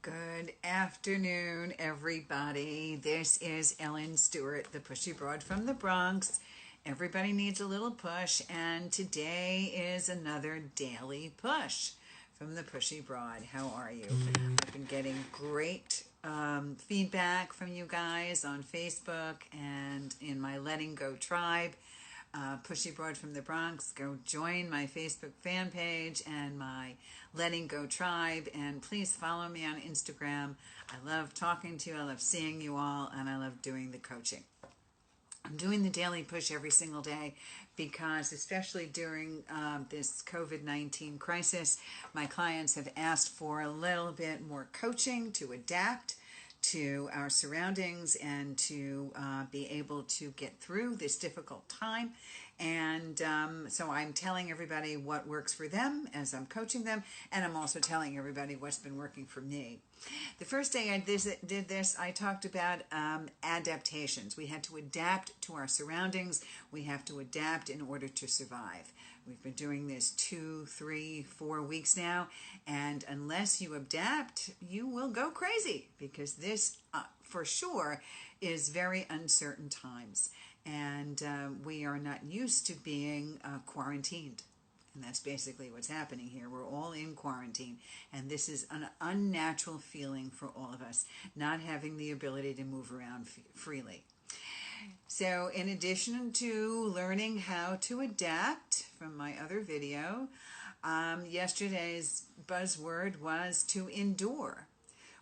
Good afternoon, everybody. This is Ellen Stewart, the Pushy Broad from the Bronx. Everybody needs a little push, and today is another daily push from the Pushy Broad. How are you? I've been getting great feedback from you guys on Facebook and in my Letting Go tribe. Pushy Broad from the Bronx. Go join my Facebook fan page and my Letting Go tribe, and please follow me on Instagram. I love talking to you, I love seeing you all, and I love doing the coaching. I'm doing the daily push every single day because, especially during this COVID-19 crisis, my clients have asked for a little bit more coaching to adapt to our surroundings and to be able to get through this difficult time. And so I'm telling everybody what works for them as I'm coaching them, and I'm also telling everybody what's been working for me. The first day I did this, I talked about adaptations. We had to adapt to our surroundings. We have to adapt in order to survive. We've been doing this 2, 3, 4 weeks now, and unless you adapt, you will go crazy, because this, for sure, is very uncertain times, and we are not used to being quarantined. And that's basically what's happening here. We're all in quarantine, and this is an unnatural feeling for all of us, not having the ability to move around freely. So in addition to learning how to adapt from my other video, yesterday's buzzword was to endure.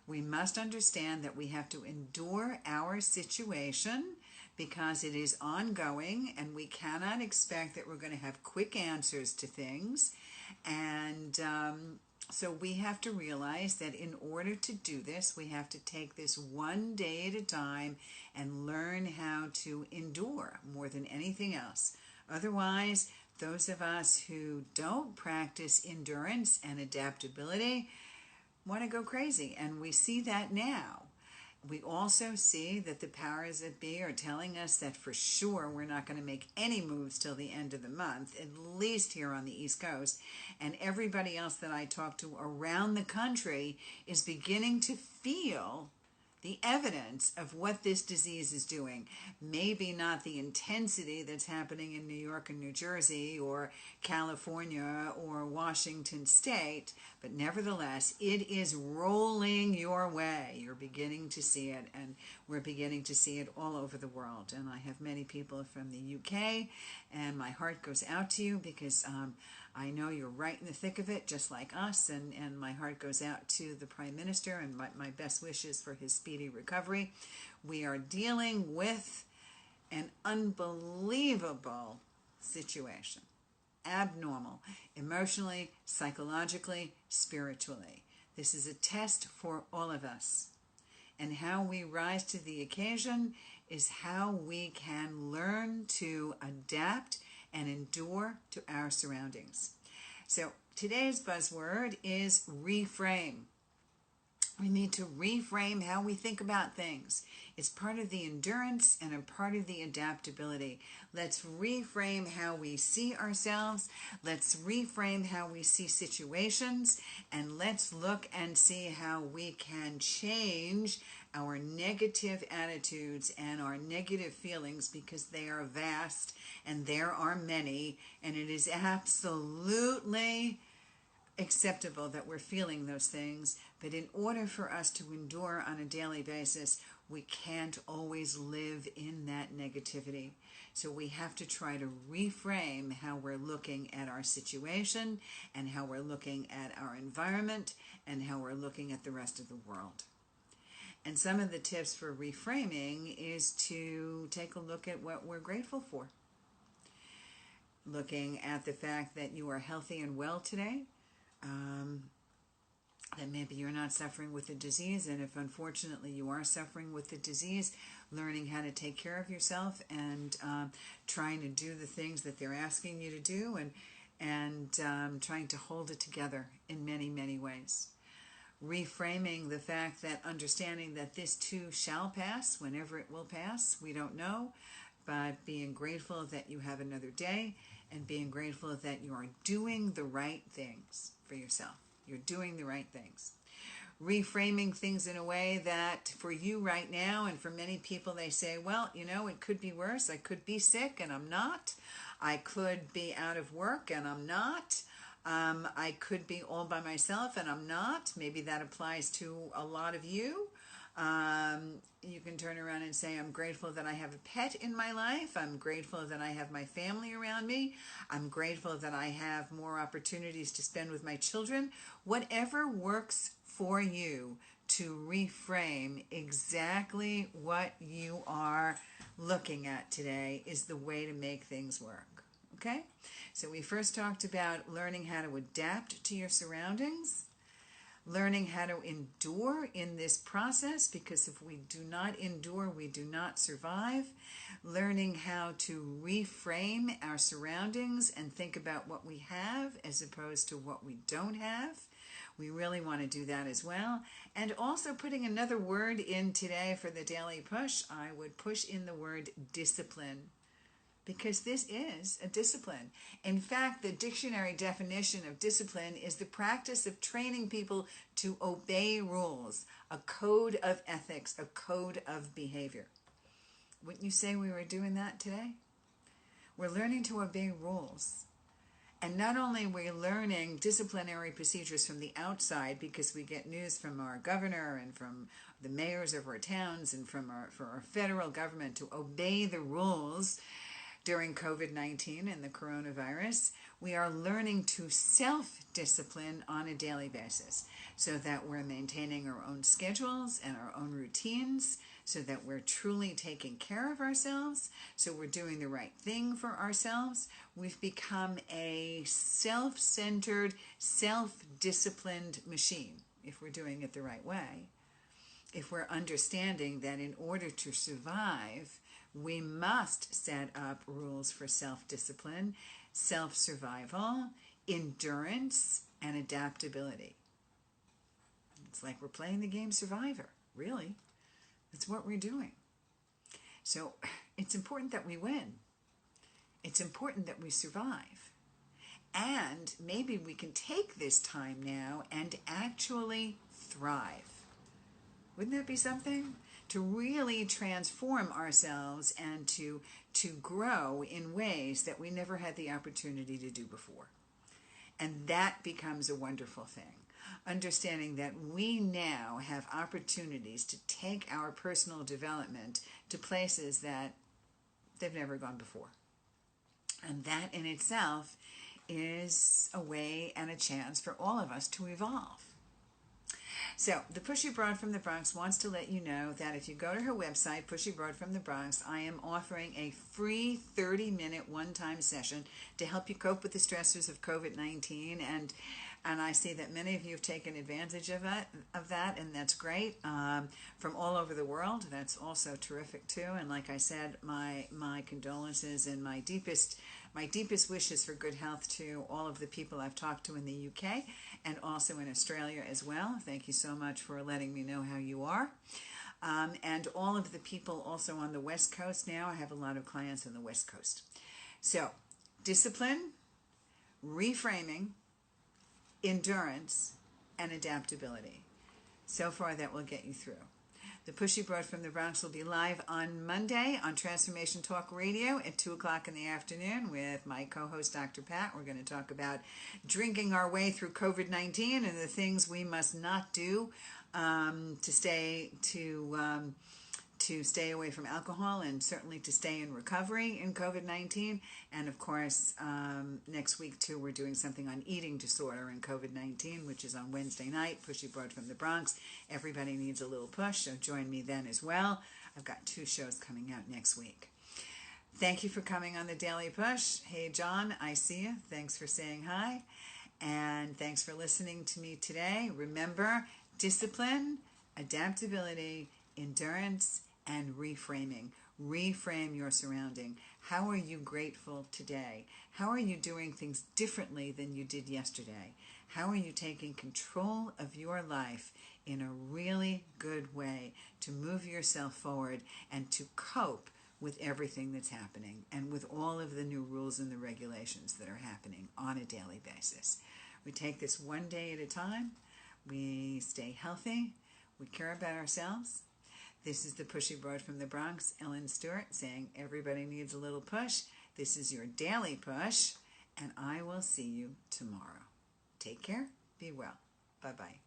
We must understand that we have to endure our situation because it is ongoing, and we cannot expect that we're going to have quick answers to things. And so we have to realize that in order to do this, we have to take this one day at a time and learn how to endure more than anything else. Otherwise, those of us who don't practice endurance and adaptability want to go crazy, and we see that now. We also see that the powers that be are telling us that for sure we're not going to make any moves till the end of the month, at least here on the East Coast. And everybody else that I talk to around the country is beginning to feel the evidence of what this disease is doing. Maybe not the intensity that's happening in New York and New Jersey or California or Washington State, but nevertheless, it is rolling your way. You're beginning to see it, and we're beginning to see it all over the world. And I have many people from the UK, and my heart goes out to you because I know you're right in the thick of it, just like us, and my heart goes out to the Prime Minister, and my best wishes for his speedy recovery. We are dealing with an unbelievable situation, abnormal, emotionally, psychologically, spiritually. This is a test for all of us, and how we rise to the occasion is how we can learn to adapt and endure to our surroundings. So today's buzzword is reframe. We need to reframe how we think about things. It's part of the endurance and a part of the adaptability. Let's reframe how we see ourselves. Let's reframe how we see situations. And let's look and see how we can change our negative attitudes and our negative feelings, because they are vast and there are many, and it is absolutely acceptable that we're feeling those things. But in order for us to endure on a daily basis, we can't always live in that negativity. So we have to try to reframe how we're looking at our situation and how we're looking at our environment and how we're looking at the rest of the world. And some of the tips for reframing is to take a look at what we're grateful for. Looking at the fact that you are healthy and well today, that maybe you're not suffering with the disease, and if unfortunately you are suffering with the disease, learning how to take care of yourself and trying to do the things that they're asking you to do, and trying to hold it together in many, many ways. Reframing the fact that understanding that this too shall pass, whenever it will pass, we don't know, but being grateful that you have another day, and being grateful that you are doing the right things for yourself. You're doing the right things. reframing things in a way that for you right now and for many people, they say, well, you know, it could be worse. I could be sick and I'm not. I could be out of work and I'm not. I could be all by myself and I'm not. Maybe that applies to a lot of you. You can turn around and say, I'm grateful that I have a pet in my life. I'm grateful that I have my family around me. I'm grateful that I have more opportunities to spend with my children. Whatever works for you to reframe exactly what you are looking at today is the way to make things work. Okay? So we first talked about learning how to adapt to your surroundings, learning how to endure in this process, because if we do not endure, we do not survive. Learning how to reframe our surroundings and think about what we have as opposed to what we don't have. We really want to do that as well. And also putting another word in today for the daily push, I would push in the word discipline, because this is a discipline. In fact, the dictionary definition of discipline is the practice of training people to obey rules, a code of ethics, a code of behavior. Wouldn't you say we were doing that today? We're learning to obey rules. And not only are we learning disciplinary procedures from the outside, because we get news from our governor and from the mayors of our towns and from our federal government to obey the rules during COVID-19 and the coronavirus, we are learning to self-discipline on a daily basis so that we're maintaining our own schedules and our own routines, so that we're truly taking care of ourselves, so we're doing the right thing for ourselves. We've become a self-centered, self-disciplined machine if we're doing it the right way. If we're understanding that in order to survive, we must set up rules for self-discipline, self-survival, endurance, and adaptability. It's like we're playing the game Survivor, really. That's what we're doing. So it's important that we win. It's important that we survive. And maybe we can take this time now and actually thrive. Wouldn't that be something? To really transform ourselves and to grow in ways that we never had the opportunity to do before. And that becomes a wonderful thing. Understanding that we now have opportunities to take our personal development to places that they've never gone before. And that in itself is a way and a chance for all of us to evolve. So, the Pushy Broad from the Bronx wants to let you know that if you go to her website, Pushy Broad from the Bronx, I am offering a free 30-minute one-time session to help you cope with the stressors of COVID-19. And I see that many of you have taken advantage of that, and that's great. From all over the world, that's also terrific too. And like I said, my condolences and my deepest wishes for good health to all of the people I've talked to in the UK and also in Australia as well. Thank you so much for letting me know how you are. And all of the people also on the West Coast now. I have a lot of clients on the West Coast. So, discipline, reframing, endurance, and adaptability. So far, that will get you through. The Pushy Broad from the Bronx will be live on Monday on Transformation Talk Radio at 2 o'clock in the afternoon with my co-host, Dr. Pat. We're going to talk about drinking our way through COVID-19 and the things we must not do to stay away from alcohol and certainly to stay in recovery in COVID-19. And of course, next week too, we're doing something on eating disorder and COVID-19, which is on Wednesday night, Pushy Broad from the Bronx. Everybody needs a little push, so join me then as well. I've got 2 shows coming out next week. Thank you for coming on the Daily Push. Hey, John, I see you. Thanks for saying hi. And thanks for listening to me today. Remember, discipline, adaptability, endurance, and reframing. Reframe your surrounding. How are you grateful today? How are you doing things differently than you did yesterday? How are you taking control of your life in a really good way to move yourself forward and to cope with everything that's happening and with all of the new rules and the regulations that are happening on a daily basis? We take this one day at a time. we stay healthy, we care about ourselves. This is the Pushy Broad from the Bronx, Ellen Stewart, saying everybody needs a little push. This is your daily push, and I will see you tomorrow. Take care. Be well. Bye-bye.